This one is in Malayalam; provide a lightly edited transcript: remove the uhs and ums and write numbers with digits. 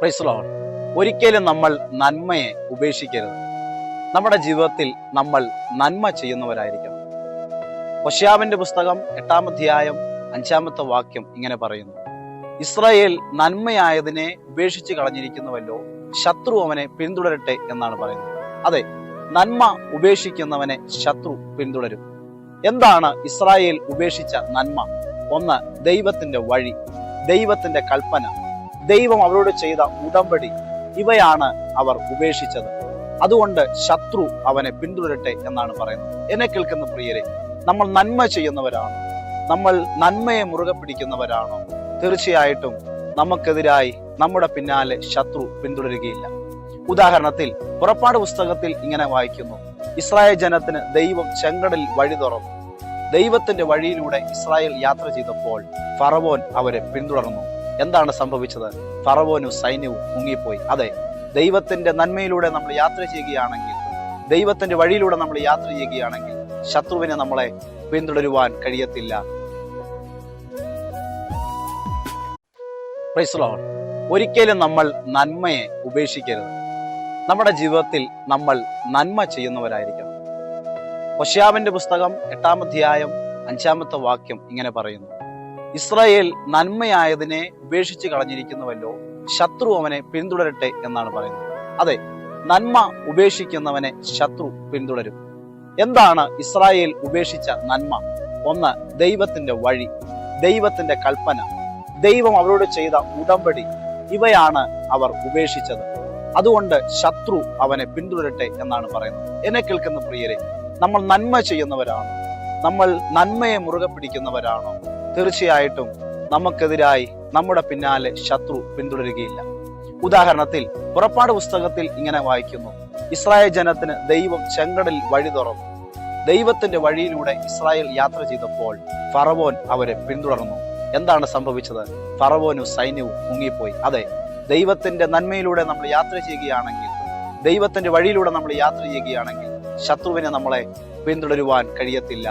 Price Lord. ഒരിക്കലും നമ്മൾ നന്മയെ ഉപേക്ഷിക്കരുത്. നമ്മുടെ ജീവിതത്തിൽ നമ്മൾ നന്മ ചെയ്യുന്നവരായിരിക്കണം. ഹോശേയാവിന്റെ പുസ്തകം 8-ാം അധ്യായം 5-ാമത്തെ വാക്യം ഇങ്ങനെ പറയുന്നു: ഇസ്രായേൽ നന്മയായതിനെ ഉപേക്ഷിച്ച് കളഞ്ഞിരിക്കുന്നുവല്ലോ, ശത്രു അവനെ പിന്തുടരട്ടെ എന്നാണ് പറയുന്നത്. അതെ, നന്മ ഉപേക്ഷിക്കുന്നവനെ ശത്രു പിന്തുടരും. എന്താണ് ഇസ്രായേൽ ഉപേക്ഷിച്ച നന്മ? ഒന്ന്, ദൈവത്തിന്റെ വഴി, ദൈവത്തിന്റെ കൽപ്പന, ദൈവം അവരോട് ചെയ്ത ഉടമ്പടി, ഇവയാണ് അവർ ഉപേക്ഷിച്ചത്. അതുകൊണ്ട് ശത്രു അവനെ പിന്തുടരട്ടെ എന്നാണ് പറയുന്നത്. എന്നെ കേൾക്കുന്ന പ്രിയരെ, നമ്മൾ നന്മ ചെയ്യുന്നവരാണോ? നമ്മൾ നന്മയെ മുറുകെ പിടിക്കുന്നവരാണോ? തീർച്ചയായിട്ടും നമുക്കെതിരായി നമ്മുടെ പിന്നാലെ ശത്രു പിന്തുടരുകയില്ല. ഉദാഹരണത്തിൽ പുറപ്പാട് പുസ്തകത്തിൽ ഇങ്ങനെ വായിക്കുന്നു: ഇസ്രായേൽ ജനത്തിന് ദൈവം ചെങ്കടലിൽ വഴി തുറന്നു. ദൈവത്തിന്റെ വഴിയിലൂടെ ഇസ്രായേൽ യാത്ര ചെയ്തപ്പോൾ ഫറവോൻ അവരെ പിന്തുടർന്നു. എന്താണ് സംഭവിച്ചത്? ഫറവോനും സൈന്യവും മുങ്ങിപ്പോയി. അതെ, ദൈവത്തിന്റെ നന്മയിലൂടെ നമ്മൾ യാത്ര ചെയ്യുകയാണെങ്കിൽ, ദൈവത്തിന്റെ വഴിയിലൂടെ നമ്മൾ യാത്ര ചെയ്യുകയാണെങ്കിൽ ശത്രുവിനെ നമ്മളെ പിന്തുടരുവാൻ കഴിയത്തില്ല. Praise Lord. ഒരിക്കലും നമ്മൾ നന്മയെ ഉപേക്ഷിക്കരുത്. നമ്മുടെ ജീവിതത്തിൽ നമ്മൾ നന്മ ചെയ്യുന്നവരായിരിക്കണം. ഹോശേയാവിന്റെ പുസ്തകം 8-ാം അധ്യായം 5-ാമത്തെ വാക്യം ഇങ്ങനെ പറയുന്നു: ഇസ്രായേൽ നന്മയായതിനെ ഉപേക്ഷിച്ച് കളഞ്ഞിരിക്കുന്നുവല്ലോ, ശത്രു അവനെ പിന്തുടരട്ടെ എന്നാണ് പറയുന്നത്. അതെ, നന്മ ഉപേക്ഷിക്കുന്നവനെ ശത്രു പിന്തുടരും. എന്താണ് ഇസ്രായേൽ ഉപേക്ഷിച്ച നന്മ? ഒന്ന്, ദൈവത്തിന്റെ വഴി, ദൈവത്തിന്റെ കൽപ്പന, ദൈവം അവരോട് ചെയ്ത ഉടമ്പടി, ഇവയാണ് അവർ ഉപേക്ഷിച്ചത്. അതുകൊണ്ട് ശത്രു അവനെ പിന്തുടരട്ടെ എന്നാണ് പറയുന്നത്. എന്നെ കേൾക്കുന്ന പ്രിയരെ, നമ്മൾ നന്മ ചെയ്യുന്നവരാണോ? നമ്മൾ നന്മയെ മുറുകെ പിടിക്കുന്നവരാണോ? തീർച്ചയായിട്ടും നമുക്കെതിരായി നമ്മുടെ പിന്നാലെ ശത്രു പിന്തുടരുകയില്ല. ഉദാഹരണത്തിൽ പുറപ്പാട് പുസ്തകത്തിൽ ഇങ്ങനെ വായിക്കുന്നു: ഇസ്രായേൽ ജനത്തിന് ദൈവം ചെങ്കടലിൽ വഴി തുറന്നു. ദൈവത്തിന്റെ വഴിയിലൂടെ ഇസ്രായേൽ യാത്ര ചെയ്തപ്പോൾ ഫറവോൻ അവരെ പിന്തുടർന്നു. എന്താണ് സംഭവിച്ചത്? ഫറവോനും സൈന്യവും മുങ്ങിപ്പോയി. അതെ, ദൈവത്തിന്റെ നന്മയിലൂടെ നമ്മൾ യാത്ര ചെയ്യുകയാണെങ്കിൽ, ദൈവത്തിന്റെ വഴിയിലൂടെ നമ്മൾ യാത്ര ചെയ്യുകയാണെങ്കിൽ ശത്രുവിനെ നമ്മളെ പിന്തുടരുവാൻ കഴിയത്തില്ല.